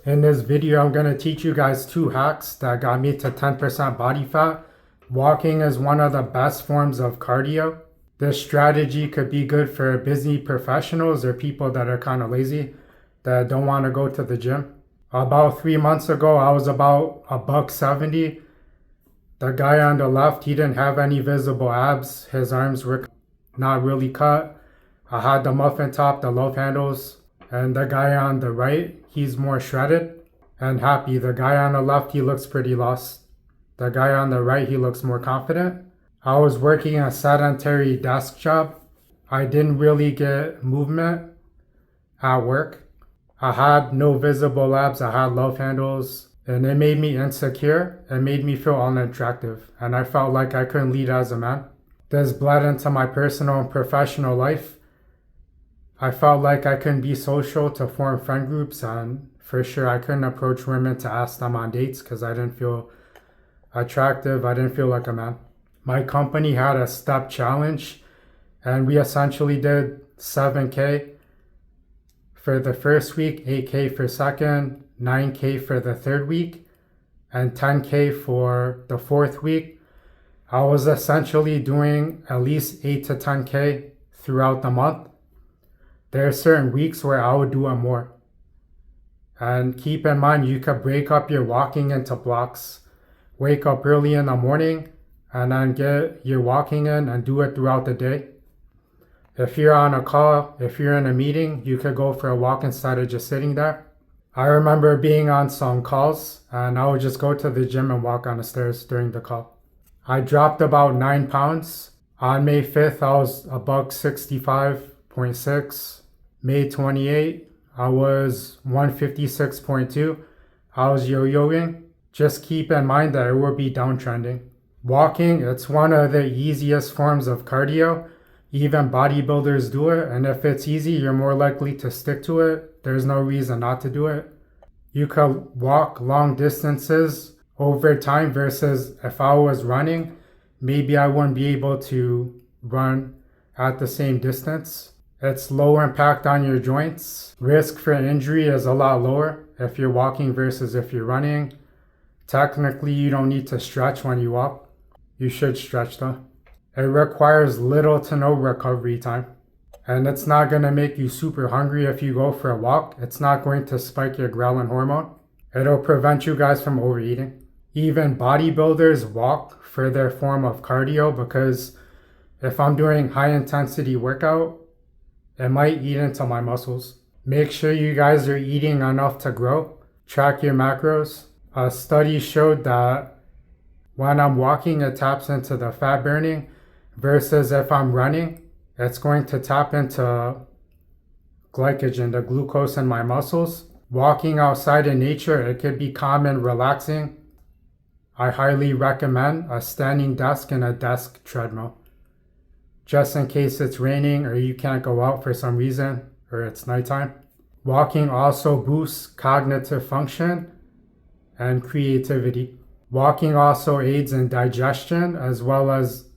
In this video, I'm going to teach you guys 2 hacks that got me to 10% body fat. Walking is one of the best forms of cardio. This strategy could be good for busy professionals or people that are kind of lazy, that don't want to go to the gym. About 3 months ago, I was about $170. The guy on the left, he didn't have any visible abs. His arms were not really cut. I had the muffin top, the love handles. And the guy on the right, he's more shredded and happy. The guy on the left, he looks pretty lost. The guy on the right, he looks more confident. I was working a sedentary desk job. I didn't really get movement at work. I had no visible abs. I had love handles. And it made me insecure. It made me feel unattractive. And I felt like I couldn't lead as a man. This bled into my personal and professional life. I felt like I couldn't be social to form friend groups, and for sure I couldn't approach women to ask them on dates because I didn't feel attractive. I didn't feel like a man. My company had a step challenge, and we essentially did 7K for the first week, 8K for second, 9K for the third week, and 10K for the fourth week. I was essentially doing at least 8 to 10K throughout the month. There are certain weeks where I would do it more. And keep in mind, you could break up your walking into blocks. Wake up early in the morning and then get your walking in and do it throughout the day. If you're on a call, if you're in a meeting, you could go for a walk instead of just sitting there. I remember being on some calls and I would just go to the gym and walk on the stairs during the call. I dropped about 9 pounds. On May 5th, I was $165.6. May 28, I was 156.2. I was yo-yoing. Just keep in mind that it will be downtrending. Walking, it's one of the easiest forms of cardio. Even bodybuilders do it, and if it's easy, you're more likely to stick to it. There's no reason not to do it. You could walk long distances over time versus if I was running, maybe I wouldn't be able to run at the same distance. It's low impact on your joints. Risk for injury is a lot lower if you're walking versus if you're running. Technically, you don't need to stretch when you walk. You should stretch though. It requires little to no recovery time. And it's not going to make you super hungry if you go for a walk. It's not going to spike your ghrelin hormone. It'll prevent you guys from overeating. Even bodybuilders walk for their form of cardio because if I'm doing high intensity workout, it might eat into my muscles. Make sure you guys are eating enough to grow. Track your macros. A study showed that when I'm walking, it taps into the fat burning versus if I'm running, it's going to tap into glycogen, the glucose in my muscles. Walking outside in nature, it could be calm and relaxing. I highly recommend a standing desk and a desk treadmill. Just in case it's raining or you can't go out for some reason or it's nighttime. Walking also boosts cognitive function and creativity. Walking also aids in digestion as well as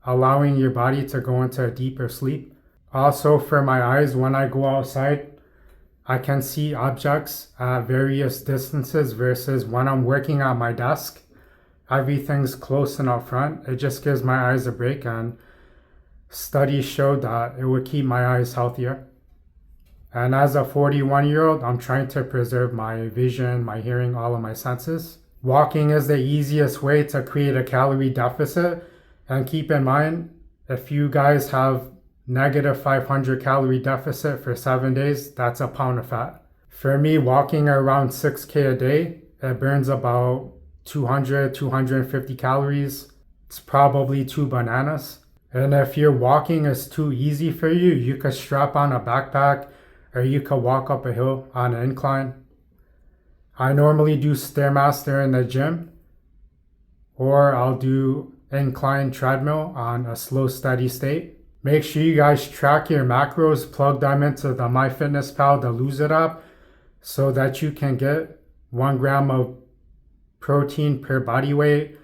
allowing your body to go into a deeper sleep. Also for my eyes, when I go outside, I can see objects at various distances versus when I'm working at my desk. Everything's close and up front. It just gives my eyes a break, and studies showed that it would keep my eyes healthier. And as a 41-year-old, I'm trying to preserve my vision, my hearing, all of my senses. Walking is the easiest way to create a calorie deficit. And keep in mind, if you guys have negative 500 calorie deficit for 7 days, that's a pound of fat. For me, walking around 6K a day, it burns about 200, 250 calories. It's probably 2 bananas. And if your walking is too easy for you, you could strap on a backpack or you could walk up a hill on an incline. I normally do Stairmaster in the gym, or I'll do incline treadmill on a slow steady state. Make sure you guys track your macros, plug them into the MyFitnessPal, the Lose It app, so that you can get 1 gram of protein per body weight.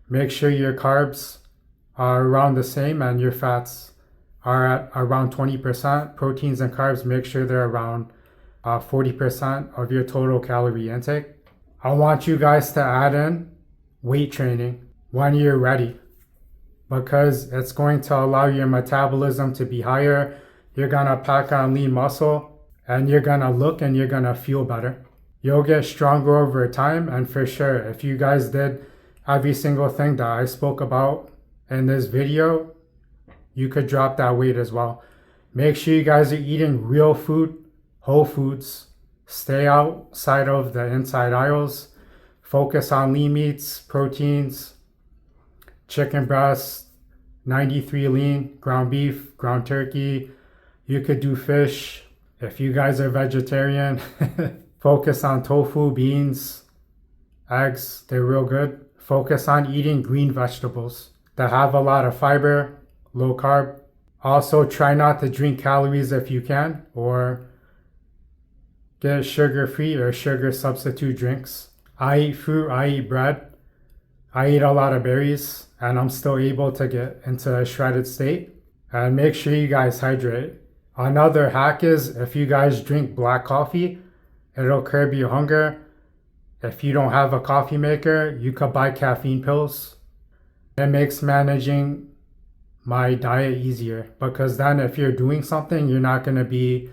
Make sure your carbs are around the same and your fats are at around 20%. Proteins and carbs, make sure they're around 40% of your total calorie intake. I want you guys to add in weight training when you're ready, because it's going to allow your metabolism to be higher. You're gonna pack on lean muscle, and you're gonna look and you're gonna feel better. You'll get stronger over time, and for sure, if you guys did every single thing that I spoke about in this video, you could drop that weight as well. Make sure you guys are eating real food, whole foods. Stay outside of the inside aisles. Focus on lean meats, proteins, chicken breast, 93 lean, ground beef, ground turkey. You could do fish. If you guys are vegetarian, focus on tofu, beans, eggs. They're real good. Focus on eating green vegetables that have a lot of fiber, low carb. Also, try not to drink calories if you can, or get sugar-free or sugar substitute drinks. I eat fruit, I eat bread, I eat a lot of berries, and I'm still able to get into a shredded state. And make sure you guys hydrate. Another hack is, if you guys drink black coffee, it'll curb your hunger. If you don't have a coffee maker, you could buy caffeine pills. It makes managing my diet easier, because then if you're doing something, you're not going to be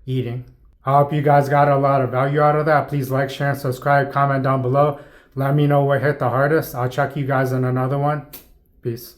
eating. I hope you guys got a lot of value out of that. Please like, share, and subscribe. Comment down below. Let me know what hit the hardest. I'll check you guys in another one. Peace.